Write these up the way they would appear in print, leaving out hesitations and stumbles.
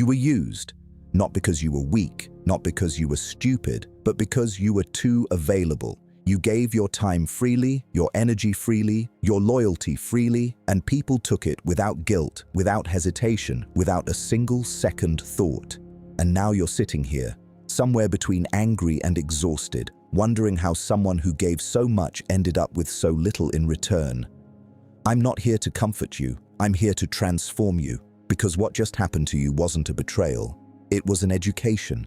You were used, not because you were weak, not because you were stupid, but because you were too available. You gave your time freely, your energy freely, your loyalty freely, and people took it without guilt, without hesitation, without a single second thought. And now you're sitting here, somewhere between angry and exhausted, wondering how someone who gave so much ended up with so little in return. I'm not here to comfort you, I'm here to transform you, because what just happened to you wasn't a betrayal, it was an education.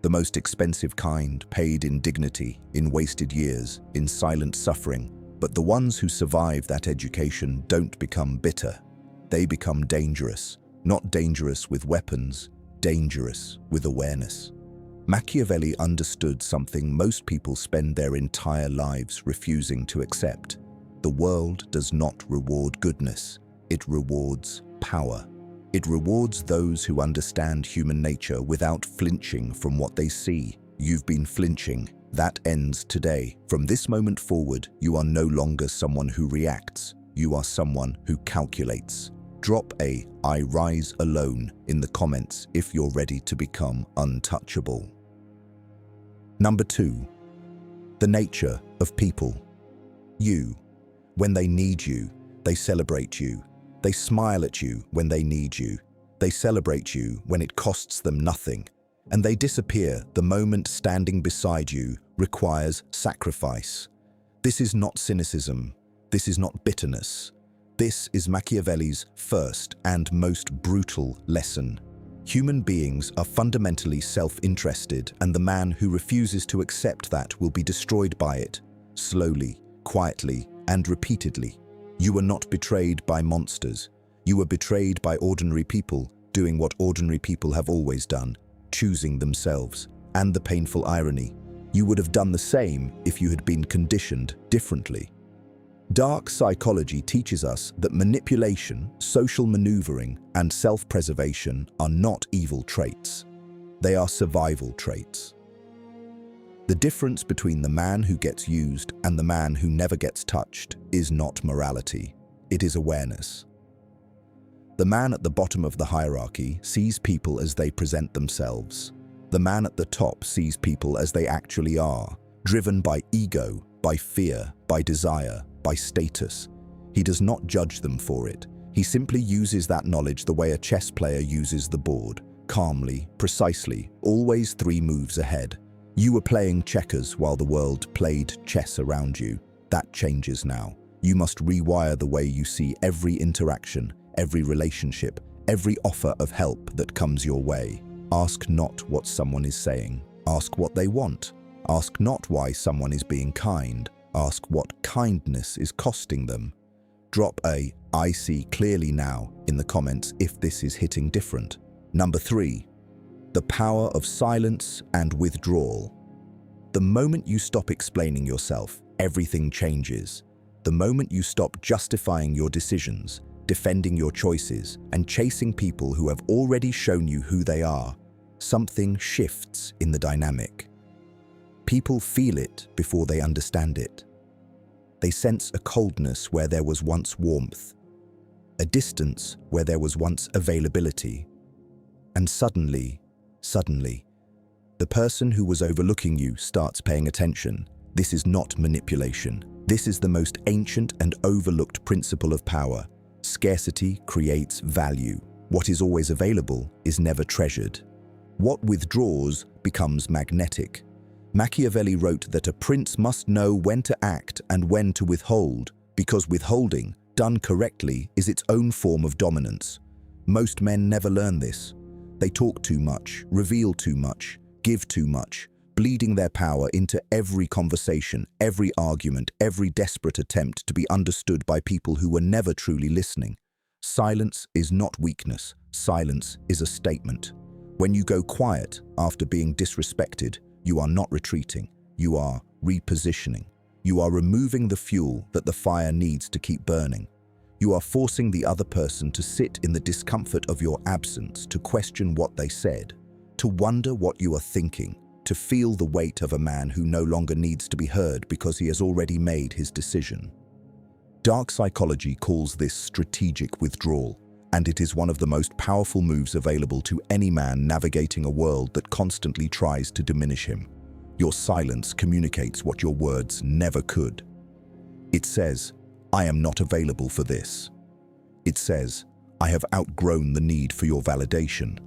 The most expensive kind, paid in dignity, in wasted years, in silent suffering. But the ones who survive that education don't become bitter. They become dangerous. Not dangerous with weapons, dangerous with awareness. Machiavelli understood something most people spend their entire lives refusing to accept. The world does not reward goodness, it rewards power. It rewards those who understand human nature without flinching from what they see. You've been flinching. That ends today. From this moment forward, you are no longer someone who reacts. You are someone who calculates. Drop a "I rise alone" in the comments if you're ready to become untouchable. Number 2. The nature of people. You. When they need you, they celebrate you. They smile at you when they need you. They celebrate you when it costs them nothing. And they disappear the moment standing beside you requires sacrifice. This is not cynicism. This is not bitterness. This is Machiavelli's first and most brutal lesson. Human beings are fundamentally self-interested, and the man who refuses to accept that will be destroyed by it, slowly, quietly, and repeatedly. You were not betrayed by monsters. You were betrayed by ordinary people doing what ordinary people have always done, choosing themselves. And the painful irony, you would have done the same if you had been conditioned differently. Dark psychology teaches us that manipulation, social maneuvering, and self-preservation are not evil traits. They are survival traits. The difference between the man who gets used and the man who never gets touched is not morality, it is awareness. The man at the bottom of the hierarchy sees people as they present themselves. The man at the top sees people as they actually are, driven by ego, by fear, by desire, by status. He does not judge them for it. He simply uses that knowledge the way a chess player uses the board, calmly, precisely, always 3 moves ahead. You were playing checkers while the world played chess around you. That changes now. You must rewire the way you see every interaction, every relationship, every offer of help that comes your way. Ask not what someone is saying. Ask what they want. Ask not why someone is being kind. Ask what kindness is costing them. Drop a "I see clearly now" in the comments if this is hitting different. Number 3. The power of silence and withdrawal. The moment you stop explaining yourself, everything changes. The moment you stop justifying your decisions, defending your choices, and chasing people who have already shown you who they are, something shifts in the dynamic. People feel it before they understand it. They sense a coldness where there was once warmth, a distance where there was once availability, and suddenly, the person who was overlooking you starts paying attention. This is not manipulation. This is the most ancient and overlooked principle of power. Scarcity creates value. What is always available is never treasured. What withdraws becomes magnetic. Machiavelli wrote that a prince must know when to act and when to withhold, because withholding, done correctly, is its own form of dominance. Most men never learn this. They talk too much, reveal too much, give too much, bleeding their power into every conversation, every argument, every desperate attempt to be understood by people who were never truly listening. Silence is not weakness. Silence is a statement. When you go quiet after being disrespected, you are not retreating. You are repositioning. You are removing the fuel that the fire needs to keep burning. You are forcing the other person to sit in the discomfort of your absence, to question what they said, to wonder what you are thinking, to feel the weight of a man who no longer needs to be heard because he has already made his decision. Dark psychology calls this strategic withdrawal, and it is one of the most powerful moves available to any man navigating a world that constantly tries to diminish him. Your silence communicates what your words never could. It says, "I am not available for this." It says, "I have outgrown the need for your validation."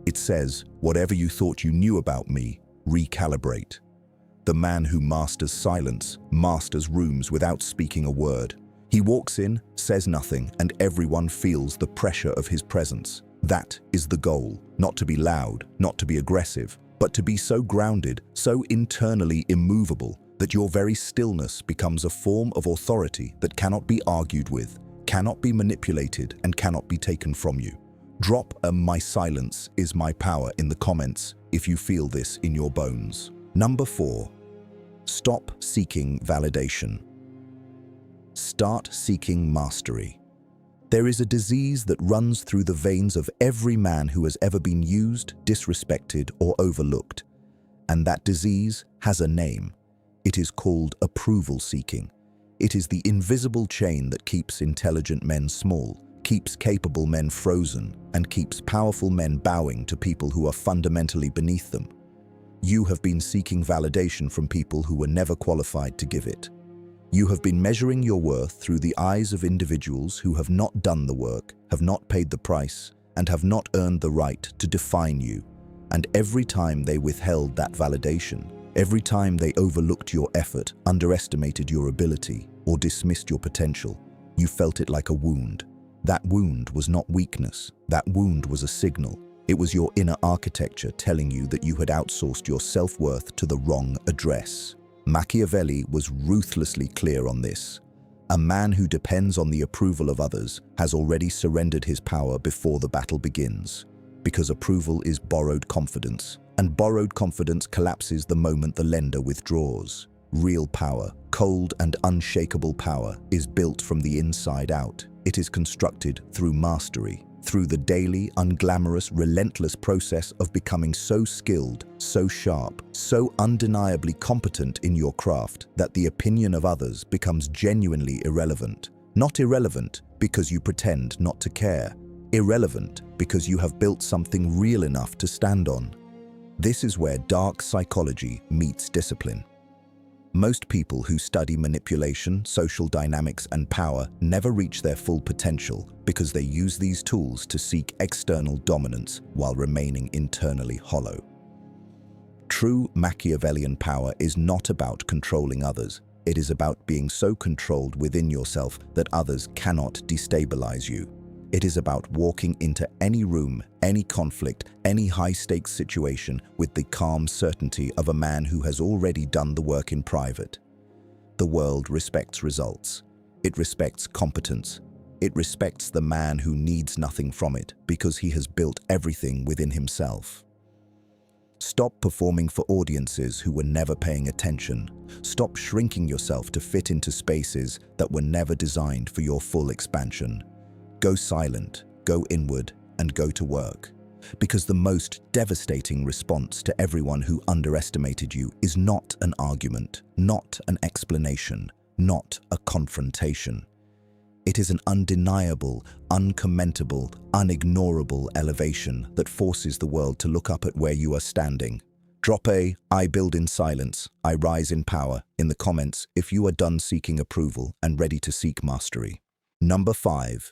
It says, "Whatever you thought you knew about me, recalibrate." The man who masters silence masters rooms without speaking a word. He walks in, says nothing, and everyone feels the pressure of his presence. That is the goal, not to be loud, not to be aggressive, but to be so grounded, so internally immovable, that your very stillness becomes a form of authority that cannot be argued with, cannot be manipulated, and cannot be taken from you. Drop a "my silence is my power" in the comments if you feel this in your bones. Number 4. Stop seeking validation. Start seeking mastery. There is a disease that runs through the veins of every man who has ever been used, disrespected, or overlooked. And that disease has a name. It is called approval seeking. It is the invisible chain that keeps intelligent men small, keeps capable men frozen, and keeps powerful men bowing to people who are fundamentally beneath them. You have been seeking validation from people who were never qualified to give it. You have been measuring your worth through the eyes of individuals who have not done the work, have not paid the price, and have not earned the right to define you. And every time they withheld that validation, every time they overlooked your effort, underestimated your ability, or dismissed your potential, you felt it like a wound. That wound was not weakness. That wound was a signal. It was your inner architecture telling you that you had outsourced your self-worth to the wrong address. Machiavelli was ruthlessly clear on this. A man who depends on the approval of others has already surrendered his power before the battle begins, because approval is borrowed confidence, and borrowed confidence collapses the moment the lender withdraws. Real power, cold and unshakable power, is built from the inside out. It is constructed through mastery, through the daily, unglamorous, relentless process of becoming so skilled, so sharp, so undeniably competent in your craft that the opinion of others becomes genuinely irrelevant. Not irrelevant because you pretend not to care. Irrelevant because you have built something real enough to stand on. This is where dark psychology meets discipline. Most people who study manipulation, social dynamics, and power never reach their full potential because they use these tools to seek external dominance while remaining internally hollow. True Machiavellian power is not about controlling others. It is about being so controlled within yourself that others cannot destabilize you. It is about walking into any room, any conflict, any high-stakes situation with the calm certainty of a man who has already done the work in private. The world respects results. It respects competence. It respects the man who needs nothing from it because he has built everything within himself. Stop performing for audiences who were never paying attention. Stop shrinking yourself to fit into spaces that were never designed for your full expansion. Go silent, go inward, and go to work. Because the most devastating response to everyone who underestimated you is not an argument, not an explanation, not a confrontation. It is an undeniable, uncommentable, unignorable elevation that forces the world to look up at where you are standing. Drop a "I build in silence, I rise in power" in the comments if you are done seeking approval and ready to seek mastery. Number 5.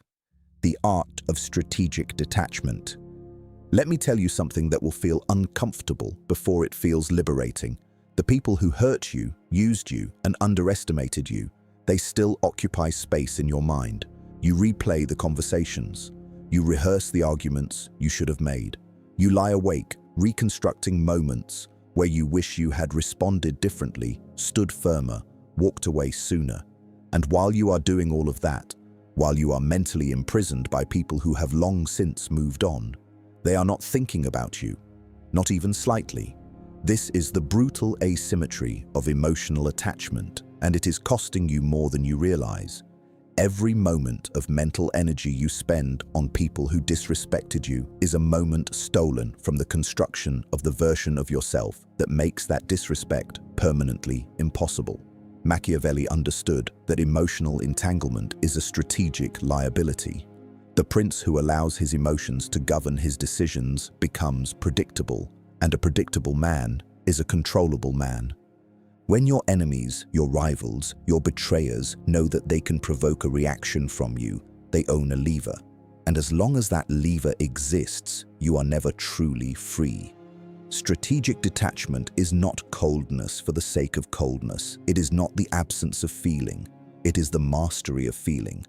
The art of strategic detachment. Let me tell you something that will feel uncomfortable before it feels liberating. The people who hurt you, used you, and underestimated you, they still occupy space in your mind. You replay the conversations. You rehearse the arguments you should have made. You lie awake, reconstructing moments where you wish you had responded differently, stood firmer, walked away sooner. And while you are doing all of that, while you are mentally imprisoned by people who have long since moved on, they are not thinking about you, not even slightly. This is the brutal asymmetry of emotional attachment, and it is costing you more than you realize. Every moment of mental energy you spend on people who disrespected you is a moment stolen from the construction of the version of yourself that makes that disrespect permanently impossible. Machiavelli understood that emotional entanglement is a strategic liability. The prince who allows his emotions to govern his decisions becomes predictable, and a predictable man is a controllable man. When your enemies, your rivals, your betrayers know that they can provoke a reaction from you, they own a lever. And as long as that lever exists, you are never truly free. Strategic detachment is not coldness for the sake of coldness. It is not the absence of feeling. It is the mastery of feeling.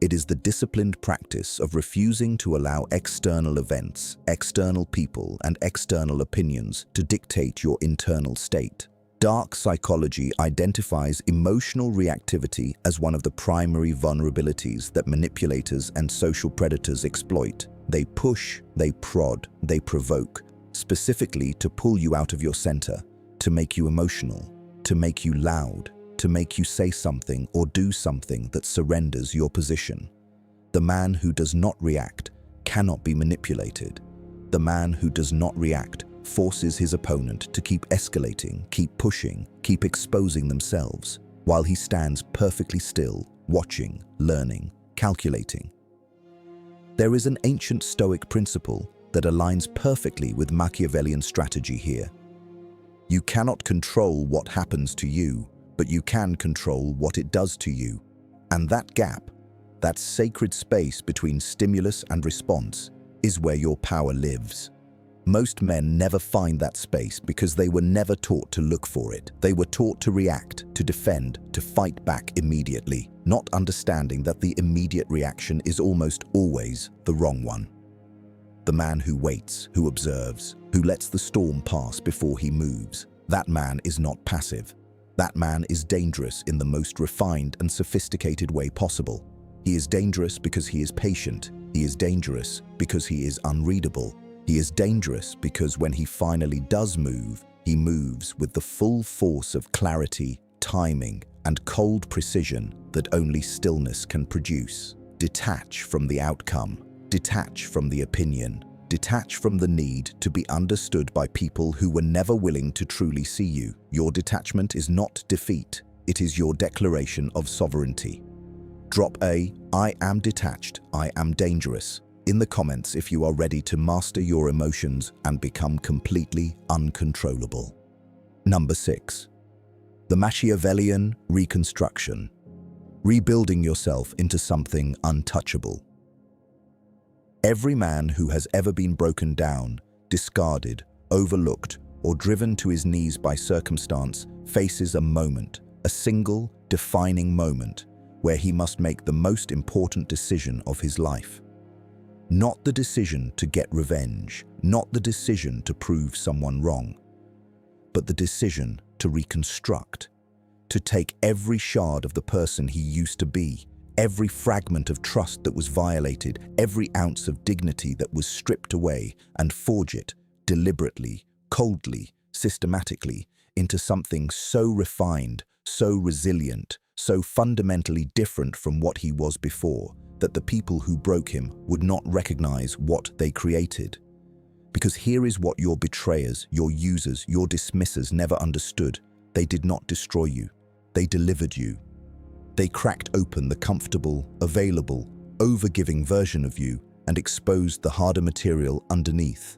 It is the disciplined practice of refusing to allow external events, external people, and external opinions to dictate your internal state. Dark psychology identifies emotional reactivity as one of the primary vulnerabilities that manipulators and social predators exploit. They push, they prod, they provoke, specifically to pull you out of your center, to make you emotional, to make you loud, to make you say something or do something that surrenders your position. The man who does not react cannot be manipulated. The man who does not react forces his opponent to keep escalating, keep pushing, keep exposing themselves, while he stands perfectly still, watching, learning, calculating. There is an ancient Stoic principle that aligns perfectly with Machiavellian strategy here. You cannot control what happens to you, but you can control what it does to you. And that gap, that sacred space between stimulus and response, is where your power lives. Most men never find that space because they were never taught to look for it. They were taught to react, to defend, to fight back immediately, not understanding that the immediate reaction is almost always the wrong one. The man who waits, who observes, who lets the storm pass before he moves, that man is not passive. That man is dangerous in the most refined and sophisticated way possible. He is dangerous because he is patient. He is dangerous because he is unreadable. He is dangerous because when he finally does move, he moves with the full force of clarity, timing, and cold precision that only stillness can produce. Detach from the outcome, detach from the opinion, detach from the need to be understood by people who were never willing to truly see you. Your detachment is not defeat, it is your declaration of sovereignty. Drop a "I am detached, I am dangerous" in the comments if you are ready to master your emotions and become completely uncontrollable. Number 6. The Machiavellian reconstruction. Rebuilding yourself into something untouchable. Every man who has ever been broken down, discarded, overlooked, or driven to his knees by circumstance faces a moment, a single, defining moment, where he must make the most important decision of his life. Not the decision to get revenge, not the decision to prove someone wrong, but the decision to reconstruct, to take every shard of the person he used to be, every fragment of trust that was violated, every ounce of dignity that was stripped away, and forge it deliberately, coldly, systematically into something so refined, so resilient, so fundamentally different from what he was before, that the people who broke him would not recognize what they created. Because here is what your betrayers, your users, your dismissers never understood. They did not destroy you. They delivered you. They cracked open the comfortable, available, overgiving version of you and exposed the harder material underneath.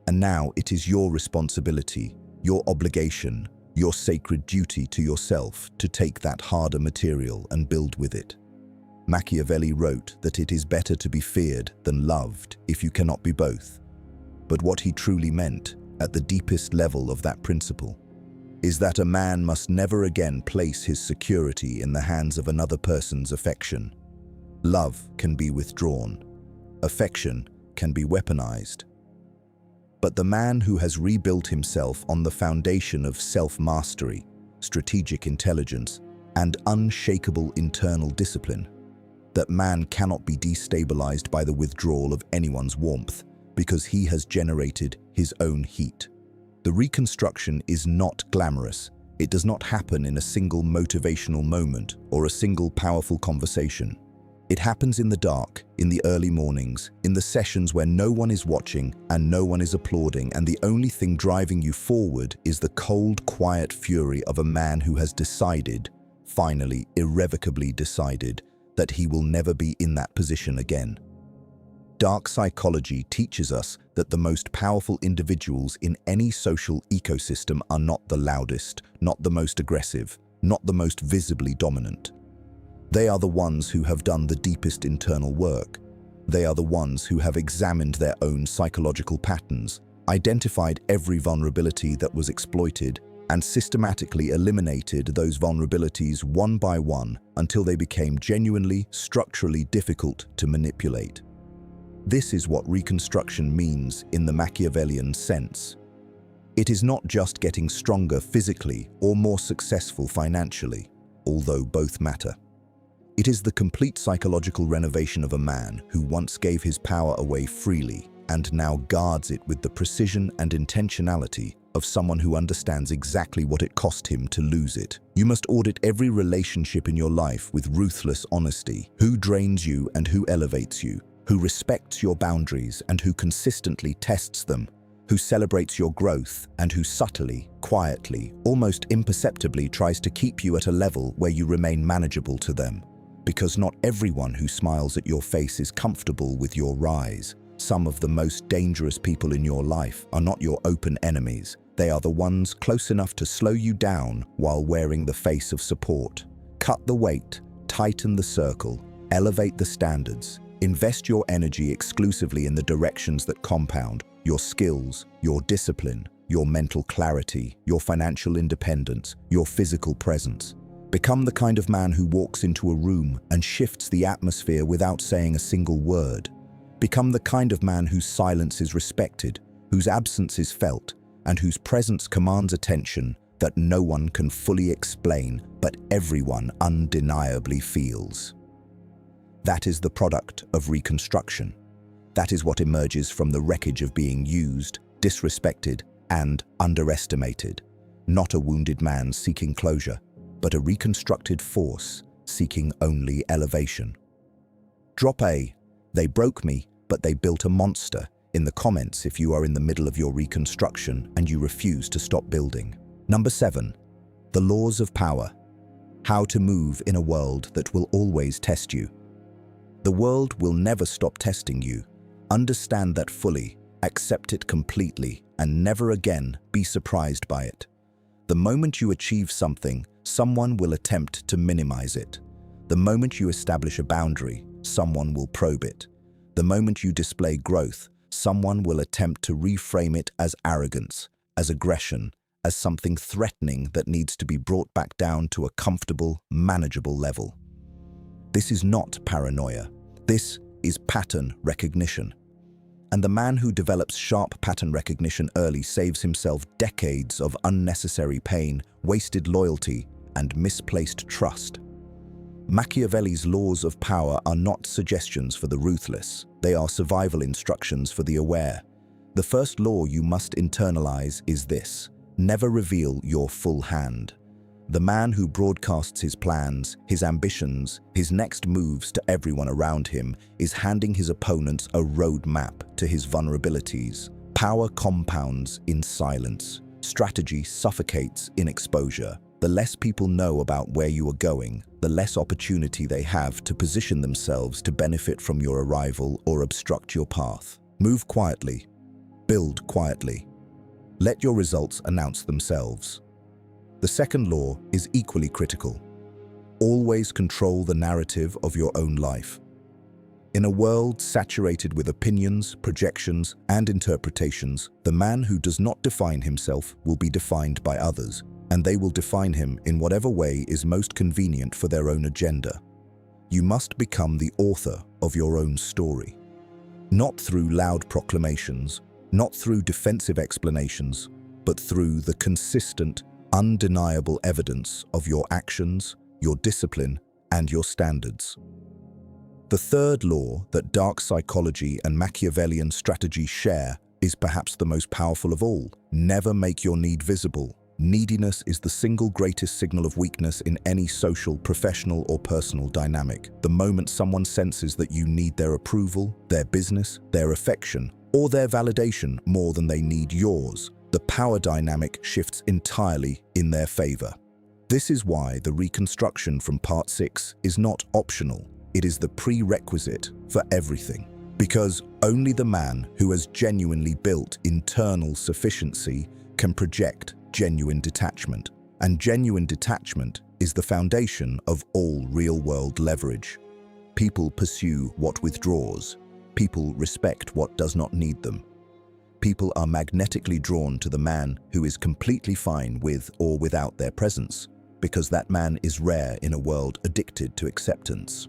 And now it is your responsibility, your obligation, your sacred duty to yourself to take that harder material and build with it. Machiavelli wrote that it is better to be feared than loved if you cannot be both. But what he truly meant, at the deepest level of that principle, is that a man must never again place his security in the hands of another person's affection. Love can be withdrawn. Affection can be weaponized. But the man who has rebuilt himself on the foundation of self-mastery, strategic intelligence, and unshakable internal discipline, that man cannot be destabilized by the withdrawal of anyone's warmth because he has generated his own heat. The reconstruction is not glamorous. It does not happen in a single motivational moment or a single powerful conversation. It happens in the dark, in the early mornings, in the sessions where no one is watching and no one is applauding, and the only thing driving you forward is the cold, quiet fury of a man who has decided, finally, irrevocably decided, that he will never be in that position again. Dark psychology teaches us that the most powerful individuals in any social ecosystem are not the loudest, not the most aggressive, not the most visibly dominant. They are the ones who have done the deepest internal work. They are the ones who have examined their own psychological patterns, identified every vulnerability that was exploited, and systematically eliminated those vulnerabilities one by one until they became genuinely, structurally difficult to manipulate. This is what reconstruction means in the Machiavellian sense. It is not just getting stronger physically or more successful financially, although both matter. It is the complete psychological renovation of a man who once gave his power away freely and now guards it with the precision and intentionality of someone who understands exactly what it cost him to lose it. You must audit every relationship in your life with ruthless honesty. Who drains you and who elevates you? Who respects your boundaries and who consistently tests them? Who celebrates your growth and who subtly, quietly, almost imperceptibly tries to keep you at a level where you remain manageable to them? Because not everyone who smiles at your face is comfortable with your rise. Some of the most dangerous people in your life are not your open enemies. They are the ones close enough to slow you down while wearing the face of support. Cut the weight, tighten the circle, elevate the standards. Invest your energy exclusively in the directions that compound: your skills, your discipline, your mental clarity, your financial independence, your physical presence. Become the kind of man who walks into a room and shifts the atmosphere without saying a single word. Become the kind of man whose silence is respected, whose absence is felt, and whose presence commands attention that no one can fully explain, but everyone undeniably feels. That is the product of reconstruction. That is what emerges from the wreckage of being used, disrespected, and underestimated. Not a wounded man seeking closure, but a reconstructed force seeking only elevation. Drop a "they broke me, but they built a monster" in the comments if you are in the middle of your reconstruction and you refuse to stop building. Number 7. The laws of power. How to move in a world that will always test you. The world will never stop testing you. Understand that fully, accept it completely, and never again be surprised by it. The moment you achieve something, someone will attempt to minimize it. The moment you establish a boundary, someone will probe it. The moment you display growth, someone will attempt to reframe it as arrogance, as aggression, as something threatening that needs to be brought back down to a comfortable, manageable level. This is not paranoia. This is pattern recognition. And the man who develops sharp pattern recognition early saves himself decades of unnecessary pain, wasted loyalty, and misplaced trust. Machiavelli's laws of power are not suggestions for the ruthless. They are survival instructions for the aware. The first law you must internalize is this: never reveal your full hand. The man who broadcasts his plans, his ambitions, his next moves to everyone around him is handing his opponents a roadmap to his vulnerabilities. Power compounds in silence. Strategy suffocates in exposure. The less people know about where you are going, the less opportunity they have to position themselves to benefit from your arrival or obstruct your path. Move quietly. Build quietly. Let your results announce themselves. The second law is equally critical. Always control the narrative of your own life. In a world saturated with opinions, projections, and interpretations, the man who does not define himself will be defined by others, and they will define him in whatever way is most convenient for their own agenda. You must become the author of your own story. Not through loud proclamations, not through defensive explanations, but through the consistent, undeniable evidence of your actions, your discipline, and your standards. The third law that dark psychology and Machiavellian strategy share is perhaps the most powerful of all. Never make your need visible. Neediness is the single greatest signal of weakness in any social, professional, or personal dynamic. The moment someone senses that you need their approval, their business, their affection, or their validation more than they need yours, the power dynamic shifts entirely in their favor. This is why the reconstruction from part 6 is not optional. It is the prerequisite for everything. Because only the man who has genuinely built internal sufficiency can project genuine detachment. And genuine detachment is the foundation of all real-world leverage. People pursue what withdraws. People respect what does not need them. People are magnetically drawn to the man who is completely fine with or without their presence, because that man is rare in a world addicted to acceptance.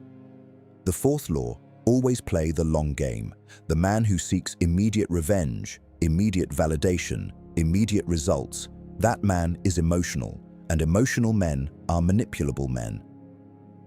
The fourth law: always play the long game. The man who seeks immediate revenge, immediate validation, immediate results, that man is emotional, and emotional men are manipulable men.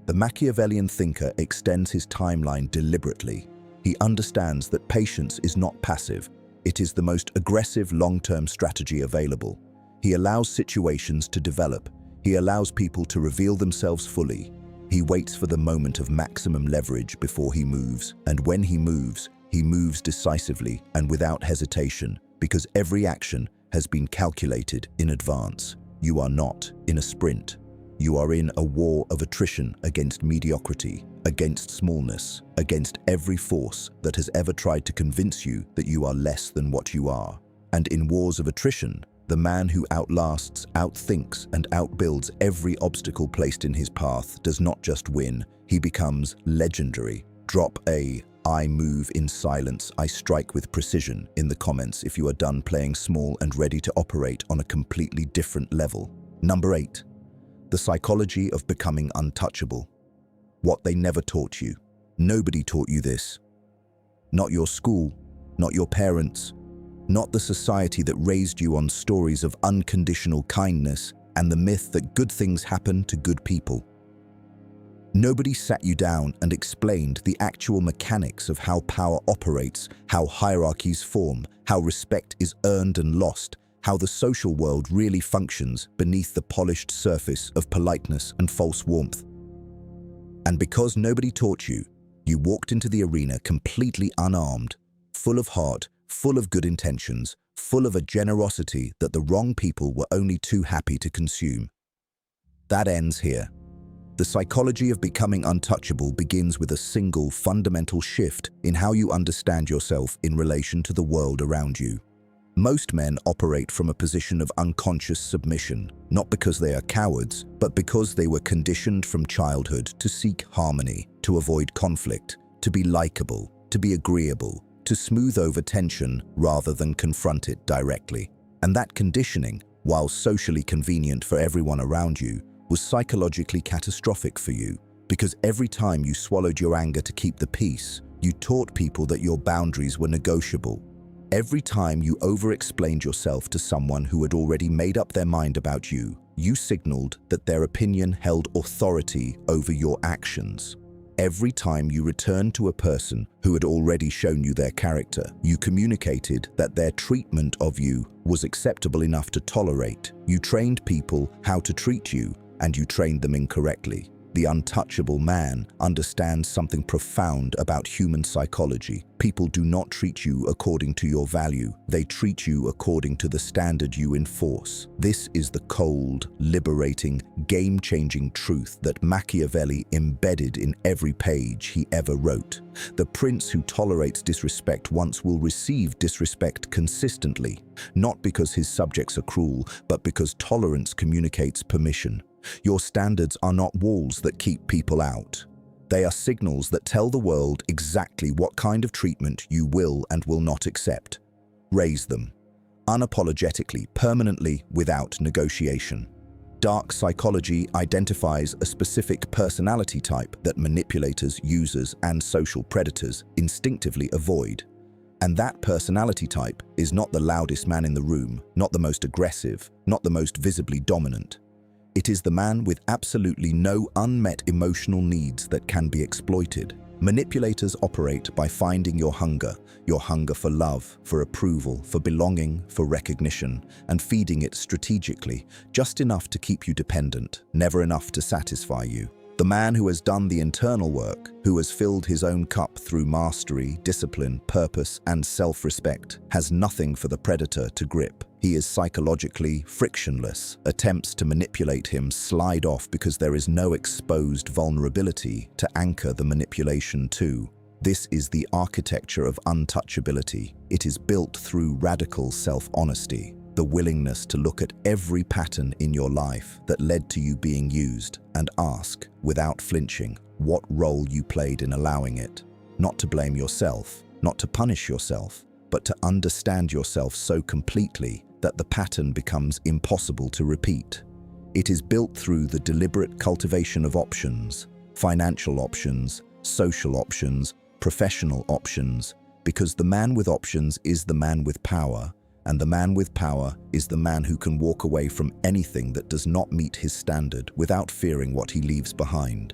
The Machiavellian thinker extends his timeline deliberately. He understands that patience is not passive. It is the most aggressive long-term strategy available. He allows situations to develop. He allows people to reveal themselves fully. He waits for the moment of maximum leverage before he moves, and when he moves decisively and without hesitation, because every action has been calculated in advance. You are not in a sprint. You are in a war of attrition against mediocrity, against smallness, against every force that has ever tried to convince you that you are less than what you are. And in wars of attrition, the man who outlasts, outthinks, and outbuilds every obstacle placed in his path does not just win, he becomes legendary. Drop a "I move in silence, I strike with precision" in the comments if you are done playing small and ready to operate on a completely different level. Number 8. The psychology of becoming untouchable. What they never taught you. Nobody taught you this. Not your school, not your parents, not the society that raised you on stories of unconditional kindness and the myth that good things happen to good people. Nobody sat you down and explained the actual mechanics of how power operates, how hierarchies form, how respect is earned and lost, how the social world really functions beneath the polished surface of politeness and false warmth. And because nobody taught you, you walked into the arena completely unarmed, full of heart, full of good intentions, full of a generosity that the wrong people were only too happy to consume. That ends here. The psychology of becoming untouchable begins with a single fundamental shift in how you understand yourself in relation to the world around you. Most men operate from a position of unconscious submission, not because they are cowards, but because they were conditioned from childhood to seek harmony, to avoid conflict, to be likable, to be agreeable, to smooth over tension rather than confront it directly. And that conditioning, while socially convenient for everyone around you, was psychologically catastrophic for you, because every time you swallowed your anger to keep the peace, you taught people that your boundaries were negotiable. Every time you over-explained yourself to someone who had already made up their mind about you, you signaled that their opinion held authority over your actions. Every time you returned to a person who had already shown you their character, you communicated that their treatment of you was acceptable enough to tolerate. You trained people how to treat you, and you trained them incorrectly. The untouchable man understands something profound about human psychology. People do not treat you according to your value. They treat you according to the standard you enforce. This is the cold, liberating, game-changing truth that Machiavelli embedded in every page he ever wrote. The prince who tolerates disrespect once will receive disrespect consistently, not because his subjects are cruel, but because tolerance communicates permission. Your standards are not walls that keep people out. They are signals that tell the world exactly what kind of treatment you will and will not accept. Raise them, unapologetically, permanently, without negotiation. Dark psychology identifies a specific personality type that manipulators, users, and social predators instinctively avoid. And that personality type is not the loudest man in the room, not the most aggressive, not the most visibly dominant. It is the man with absolutely no unmet emotional needs that can be exploited. Manipulators operate by finding your hunger for love, for approval, for belonging, for recognition, and feeding it strategically, just enough to keep you dependent, never enough to satisfy you. The man who has done the internal work, who has filled his own cup through mastery, discipline, purpose, and self-respect, has nothing for the predator to grip. He is psychologically frictionless. Attempts to manipulate him slide off because there is no exposed vulnerability to anchor the manipulation to. This is the architecture of untouchability. It is built through radical self-honesty, the willingness to look at every pattern in your life that led to you being used and ask, without flinching, what role you played in allowing it. Not to blame yourself, not to punish yourself, but to understand yourself so completely that the pattern becomes impossible to repeat. It is built through the deliberate cultivation of options, financial options, social options, professional options, because the man with options is the man with power, and the man with power is the man who can walk away from anything that does not meet his standard without fearing what he leaves behind.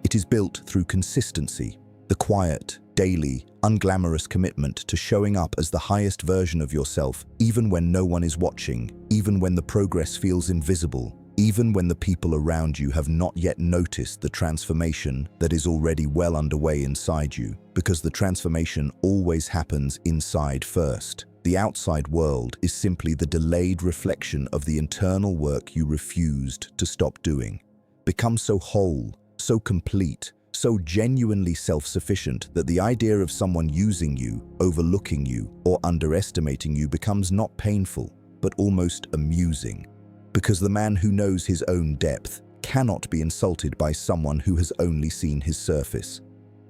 It is built through consistency, the quiet, daily, unglamorous commitment to showing up as the highest version of yourself, even when no one is watching, even when the progress feels invisible, even when the people around you have not yet noticed the transformation that is already well underway inside you, because the transformation always happens inside first. The outside world is simply the delayed reflection of the internal work you refused to stop doing. Become so whole, so complete, so genuinely self-sufficient that the idea of someone using you, overlooking you, or underestimating you becomes not painful, but almost amusing. Because the man who knows his own depth cannot be insulted by someone who has only seen his surface.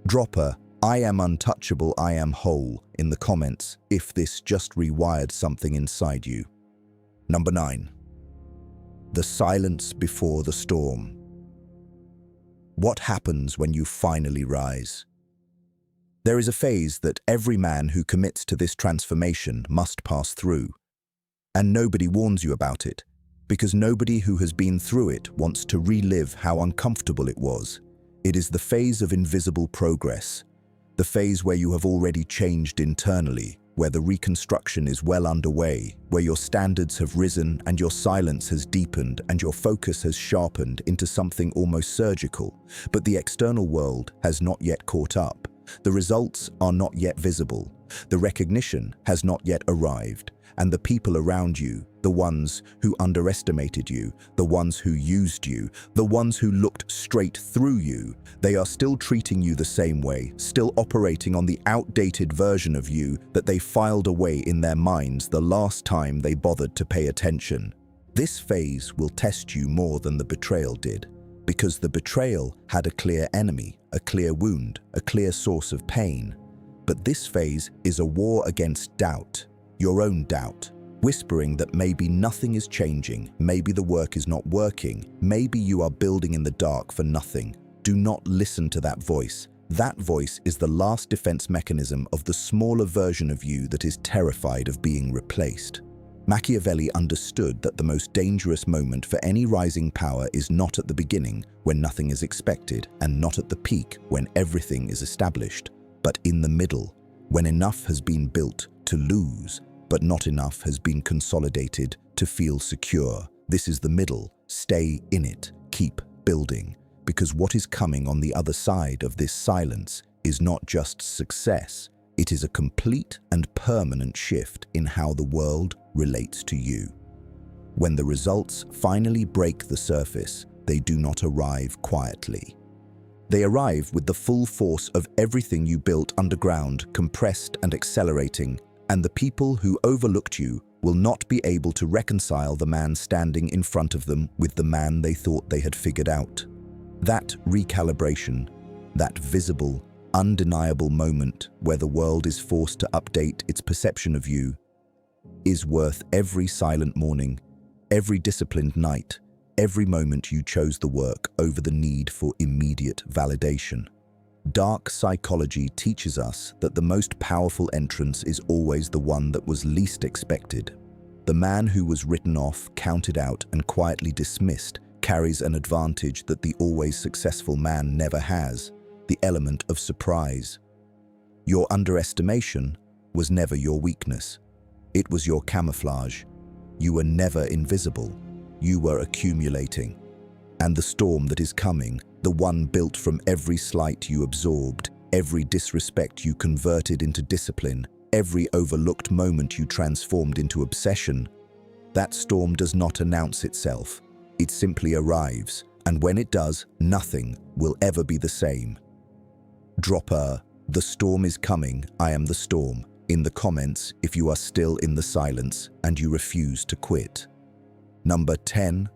Drop a "I am untouchable, I am whole" in the comments if this just rewired something inside you. Number 9. The silence before the storm. What happens when you finally rise? There is a phase that every man who commits to this transformation must pass through. And nobody warns you about it, because nobody who has been through it wants to relive how uncomfortable it was. It is the phase of invisible progress, the phase where you have already changed internally, where the reconstruction is well underway, where your standards have risen and your silence has deepened and your focus has sharpened into something almost surgical. But the external world has not yet caught up. The results are not yet visible. The recognition has not yet arrived. And the people around you, the ones who underestimated you, the ones who used you, the ones who looked straight through you, they are still treating you the same way, still operating on the outdated version of you that they filed away in their minds the last time they bothered to pay attention. This phase will test you more than the betrayal did, because the betrayal had a clear enemy, a clear wound, a clear source of pain. But this phase is a war against doubt. Your own doubt, whispering that maybe nothing is changing, maybe the work is not working, maybe you are building in the dark for nothing. Do not listen to that voice. That voice is the last defense mechanism of the smaller version of you that is terrified of being replaced. Machiavelli understood that the most dangerous moment for any rising power is not at the beginning, when nothing is expected, and not at the peak, when everything is established, but in the middle, when enough has been built to lose, but not enough has been consolidated to feel secure. This is the middle. Stay in it. Keep building. Because what is coming on the other side of this silence is not just success. It is a complete and permanent shift in how the world relates to you. When the results finally break the surface, they do not arrive quietly. They arrive with the full force of everything you built underground, compressed and accelerating, and the people who overlooked you will not be able to reconcile the man standing in front of them with the man they thought they had figured out. That recalibration, that visible, undeniable moment where the world is forced to update its perception of you, is worth every silent morning, every disciplined night, every moment you chose the work over the need for immediate validation. Dark psychology teaches us that the most powerful entrance is always the one that was least expected. The man who was written off, counted out, and quietly dismissed carries an advantage that the always successful man never has: the element of surprise. Your underestimation was never your weakness. It was your camouflage. You were never invisible. You were accumulating. And the storm that is coming, the one built from every slight you absorbed, every disrespect you converted into discipline, every overlooked moment you transformed into obsession, that storm does not announce itself. It simply arrives, and when it does, nothing will ever be the same. Drop "The storm is coming, I am the storm" in the comments if you are still in the silence and you refuse to quit. Number 10.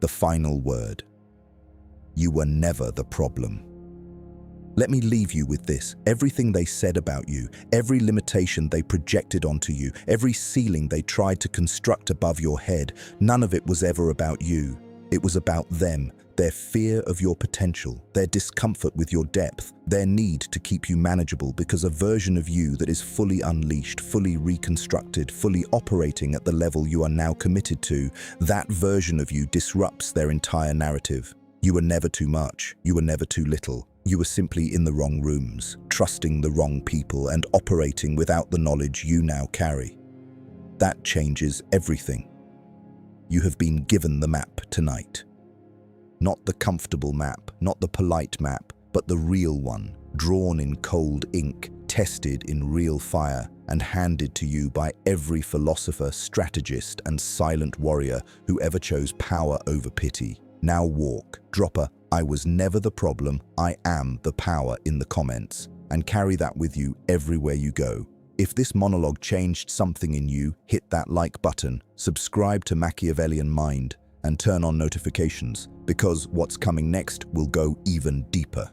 The final word. You were never the problem. Let me leave you with this. Everything they said about you, every limitation they projected onto you, every ceiling they tried to construct above your head, none of it was ever about you. It was about them, their fear of your potential, their discomfort with your depth, their need to keep you manageable because a version of you that is fully unleashed, fully reconstructed, fully operating at the level you are now committed to, that version of you disrupts their entire narrative. You were never too much. You were never too little. You were simply in the wrong rooms, trusting the wrong people and operating without the knowledge you now carry. That changes everything. You have been given the map tonight. Not the comfortable map, not the polite map, but the real one, drawn in cold ink, tested in real fire, and handed to you by every philosopher, strategist, and silent warrior who ever chose power over pity. Now walk, drop a "I was never the problem, I am the power" in the comments, and carry that with you everywhere you go. If this monologue changed something in you, hit that like button, subscribe to Machiavellian Mind, and turn on notifications, because what's coming next will go even deeper.